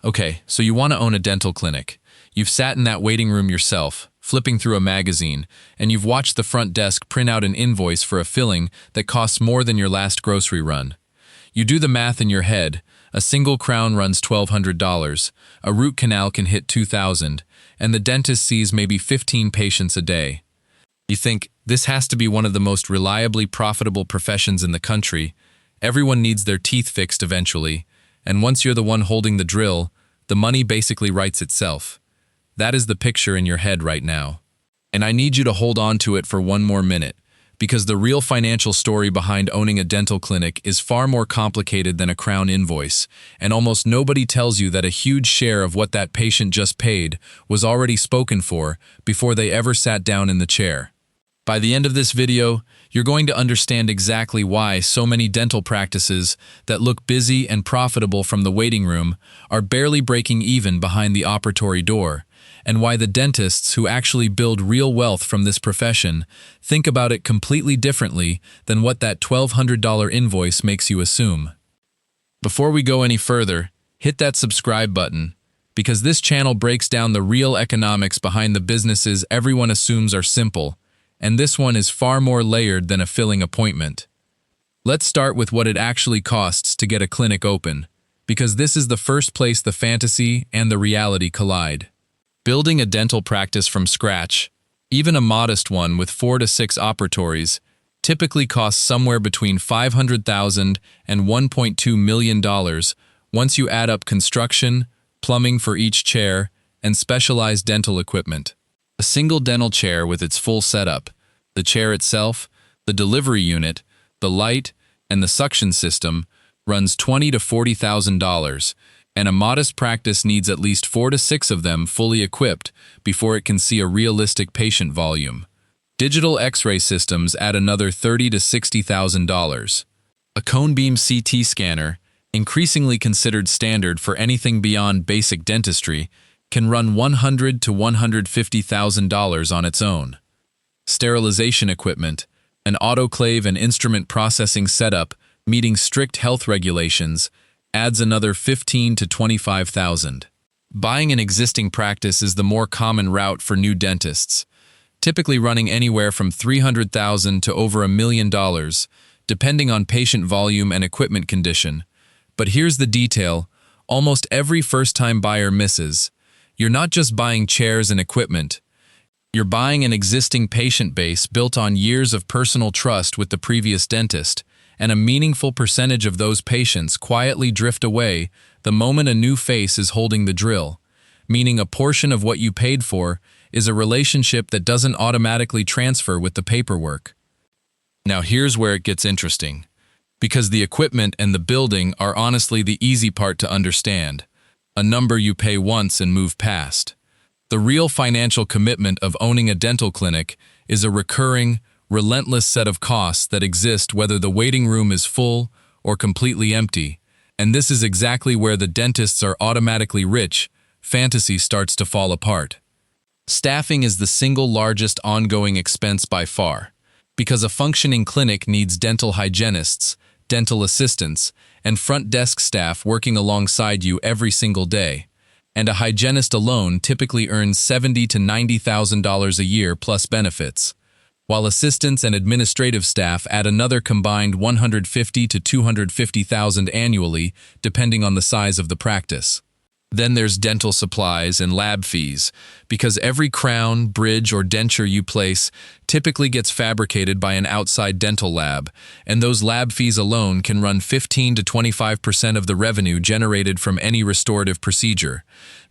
Okay, so you want to own a dental clinic. You've sat in that waiting room yourself, flipping through a magazine, and you've watched the front desk print out an invoice for a filling that costs more than your last grocery run. You do the math in your head. A single crown runs $1,200, a root canal can hit $2,000, and the dentist sees maybe 15 patients a day. You think, this has to be one of the most reliably profitable professions in the country. Everyone needs their teeth fixed eventually, and once you're the one holding the drill, the money basically writes itself. That is the picture in your head right now. And I need you to hold on to it for one more minute, because the real financial story behind owning a dental clinic is far more complicated than a crown invoice, and almost nobody tells you that a huge share of what that patient just paid was already spoken for before they ever sat down in the chair. By the end of this video, you're going to understand exactly why so many dental practices that look busy and profitable from the waiting room are barely breaking even behind the operatory door, and why the dentists who actually build real wealth from this profession think about it completely differently than what that $1,200 invoice makes you assume. Before we go any further, hit that subscribe button, because this channel breaks down the real economics behind the businesses everyone assumes are simple, and this one is far more layered than a filling appointment. Let's start with what it actually costs to get a clinic open, because this is the first place the fantasy and the reality collide. Building a dental practice from scratch, even a modest one with 4 to 6 operatories, typically costs somewhere between $500,000 and $1.2 million once you add up construction, plumbing for each chair, and specialized dental equipment. A single dental chair with its full setup, the chair itself, the delivery unit, the light, and the suction system, runs $20,000 to $40,000, and a modest practice needs at least 4 to 6 of them fully equipped before it can see a realistic patient volume. Digital X-ray systems add another $30,000 to $60,000. A cone beam CT scanner, increasingly considered standard for anything beyond basic dentistry, can run $100,000 to $150,000 on its own. Sterilization equipment, an autoclave and instrument processing setup meeting strict health regulations, adds another $15,000 to $25,000. Buying an existing practice is the more common route for new dentists, typically running anywhere from $300,000 to over $1 million, depending on patient volume and equipment condition. But here's the detail: almost every first-time buyer misses. You're not just buying chairs and equipment. You're buying an existing patient base built on years of personal trust with the previous dentist, and a meaningful percentage of those patients quietly drift away the moment a new face is holding the drill, meaning a portion of what you paid for is a relationship that doesn't automatically transfer with the paperwork. Now here's where it gets interesting, because the equipment and the building are honestly the easy part to understand, a number you pay once and move past. The real financial commitment of owning a dental clinic is a recurring, relentless set of costs that exist whether the waiting room is full or completely empty, and this is exactly where the dentists are automatically rich, fantasy starts to fall apart. Staffing is the single largest ongoing expense by far, because a functioning clinic needs dental hygienists, dental assistants, and front desk staff working alongside you every single day, and a hygienist alone typically earns $70,000 to $90,000 a year plus benefits, while assistants and administrative staff add another combined $150,000 to $250,000 annually, depending on the size of the practice. Then there's dental supplies and lab fees, because every crown, bridge, or denture you place typically gets fabricated by an outside dental lab, and those lab fees alone can run 15% to 25% of the revenue generated from any restorative procedure,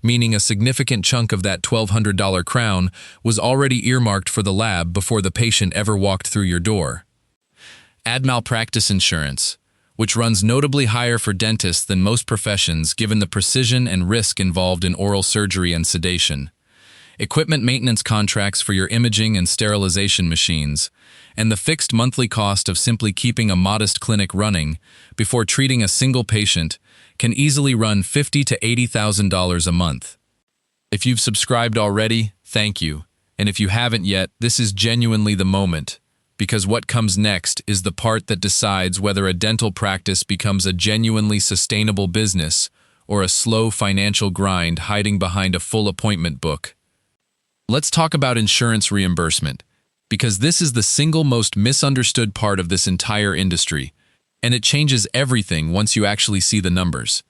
meaning a significant chunk of that $1,200 crown was already earmarked for the lab before the patient ever walked through your door. Add malpractice insurance, which runs notably higher for dentists than most professions given the precision and risk involved in oral surgery and sedation, equipment maintenance contracts for your imaging and sterilization machines, and the fixed monthly cost of simply keeping a modest clinic running before treating a single patient can easily run $50,000 to $80,000 a month. If you've subscribed already, thank you, and if you haven't yet, this is genuinely the moment. Because what comes next is the part that decides whether a dental practice becomes a genuinely sustainable business or a slow financial grind hiding behind a full appointment book. Let's talk about insurance reimbursement, because this is the single most misunderstood part of this entire industry, and it changes everything once you actually see the numbers.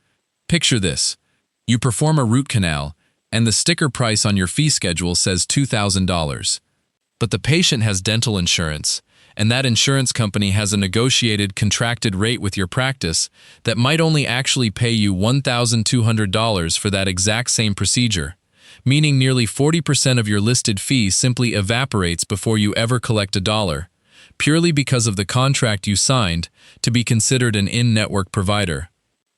Picture this. You perform a root canal, and the sticker price on your fee schedule says $2,000. But the patient has dental insurance, and that insurance company has a negotiated, contracted rate with your practice that might only actually pay you $1,200 for that exact same procedure, meaning nearly 40% of your listed fee simply evaporates before you ever collect a dollar, purely because of the contract you signed to be considered an in-network provider.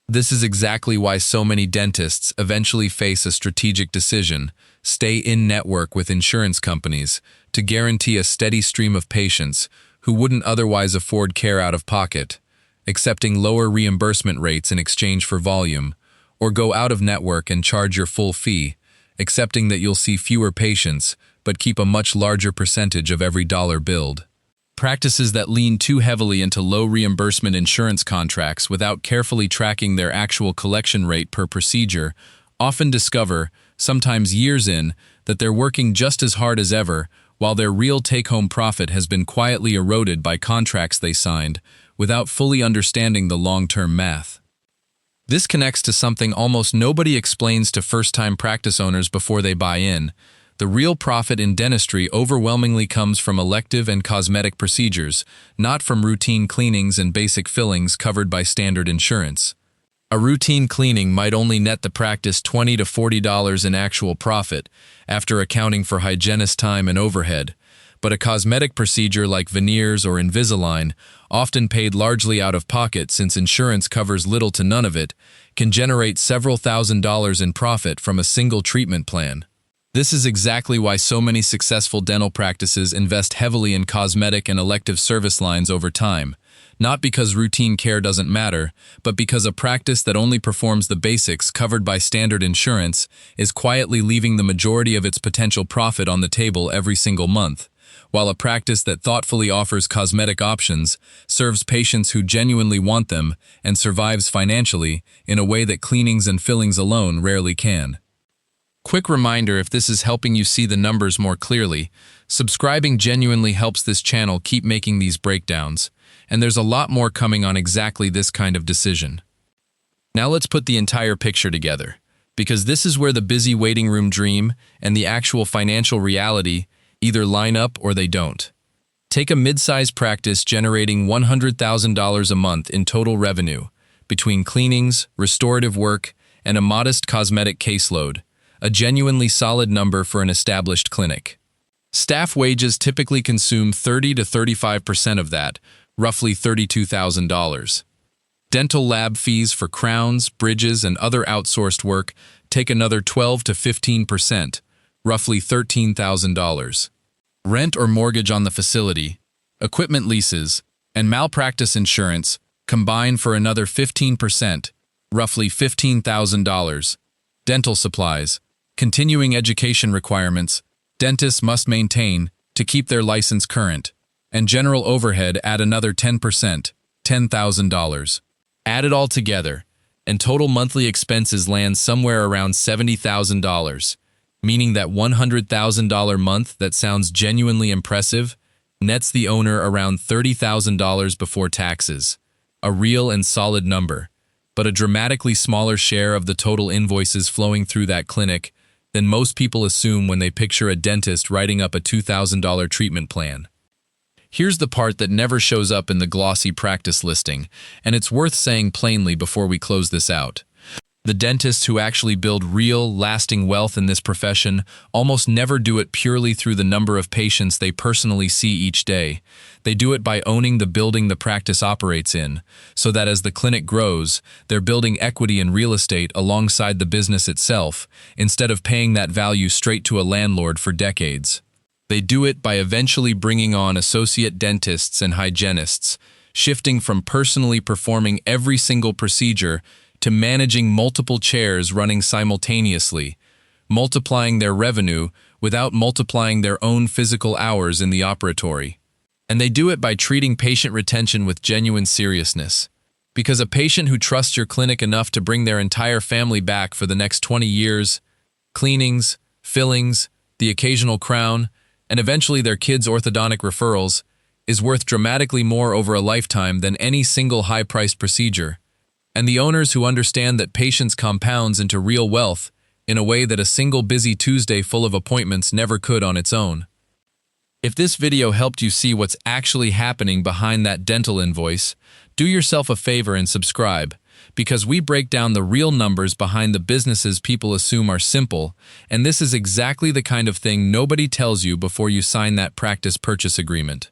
This is exactly why so many dentists eventually face a strategic decision: stay in-network with insurance companies to guarantee a steady stream of patients who wouldn't otherwise afford care out of pocket, accepting lower reimbursement rates in exchange for volume, or go out of network and charge your full fee, accepting that you'll see fewer patients but keep a much larger percentage of every dollar billed. Practices that lean too heavily into low reimbursement insurance contracts without carefully tracking their actual collection rate per procedure often discover, sometimes years in, that they're working just as hard as ever while their real take-home profit has been quietly eroded by contracts they signed without fully understanding the long-term math. This connects to something almost nobody explains to first-time practice owners before they buy in. The real profit in dentistry overwhelmingly comes from elective and cosmetic procedures, not from routine cleanings and basic fillings covered by standard insurance. A routine cleaning might only net the practice $20 to $40 in actual profit, after accounting for hygienist time and overhead, but a cosmetic procedure like veneers or Invisalign, often paid largely out of pocket since insurance covers little to none of it, can generate several $1,000s in profit from a single treatment plan. This is exactly why so many successful dental practices invest heavily in cosmetic and elective service lines over time, not because routine care doesn't matter, but because a practice that only performs the basics covered by standard insurance is quietly leaving the majority of its potential profit on the table every single month, while a practice that thoughtfully offers cosmetic options serves patients who genuinely want them and survives financially in a way that cleanings and fillings alone rarely can. Quick reminder, if this is helping you see the numbers more clearly, subscribing genuinely helps this channel keep making these breakdowns, and there's a lot more coming on exactly this kind of decision. Now let's put the entire picture together, because this is where the busy waiting room dream and the actual financial reality either line up or they don't. Take a mid-sized practice generating $100,000 a month in total revenue, between cleanings, restorative work, and a modest cosmetic caseload, a genuinely solid number for an established clinic. Staff wages typically consume 30 to 35% of that, roughly $32,000. Dental lab fees for crowns, bridges, and other outsourced work take another 12 to 15%, roughly $13,000. Rent or mortgage on the facility, equipment leases, and malpractice insurance combine for another 15%, roughly $15,000. Dental supplies, continuing education requirements dentists must maintain to keep their license current, and general overhead add another 10%, $10,000. Add it all together, and total monthly expenses land somewhere around $70,000, meaning that $100,000 month that sounds genuinely impressive nets the owner around $30,000 before taxes, a real and solid number, but a dramatically smaller share of the total invoices flowing through that clinic than most people assume when they picture a dentist writing up a $2,000 treatment plan. Here's the part that never shows up in the glossy practice listing, and it's worth saying plainly before we close this out. The dentists who actually build real, lasting wealth in this profession almost never do it purely through the number of patients they personally see each day. They do it by owning the building the practice operates in, so that as the clinic grows, they're building equity in real estate alongside the business itself, instead of paying that value straight to a landlord for decades. They do it by eventually bringing on associate dentists and hygienists, shifting from personally performing every single procedure to managing multiple chairs running simultaneously, multiplying their revenue without multiplying their own physical hours in the operatory. And they do it by treating patient retention with genuine seriousness. Because a patient who trusts your clinic enough to bring their entire family back for the next 20 years, cleanings, fillings, the occasional crown, and eventually their kids' orthodontic referrals, is worth dramatically more over a lifetime than any single high-priced procedure. And the owners who understand that patience compounds into real wealth in a way that a single busy Tuesday full of appointments never could on its own. If this video helped you see what's actually happening behind that dental invoice, do yourself a favor and subscribe, because we break down the real numbers behind the businesses people assume are simple, and this is exactly the kind of thing nobody tells you before you sign that practice purchase agreement.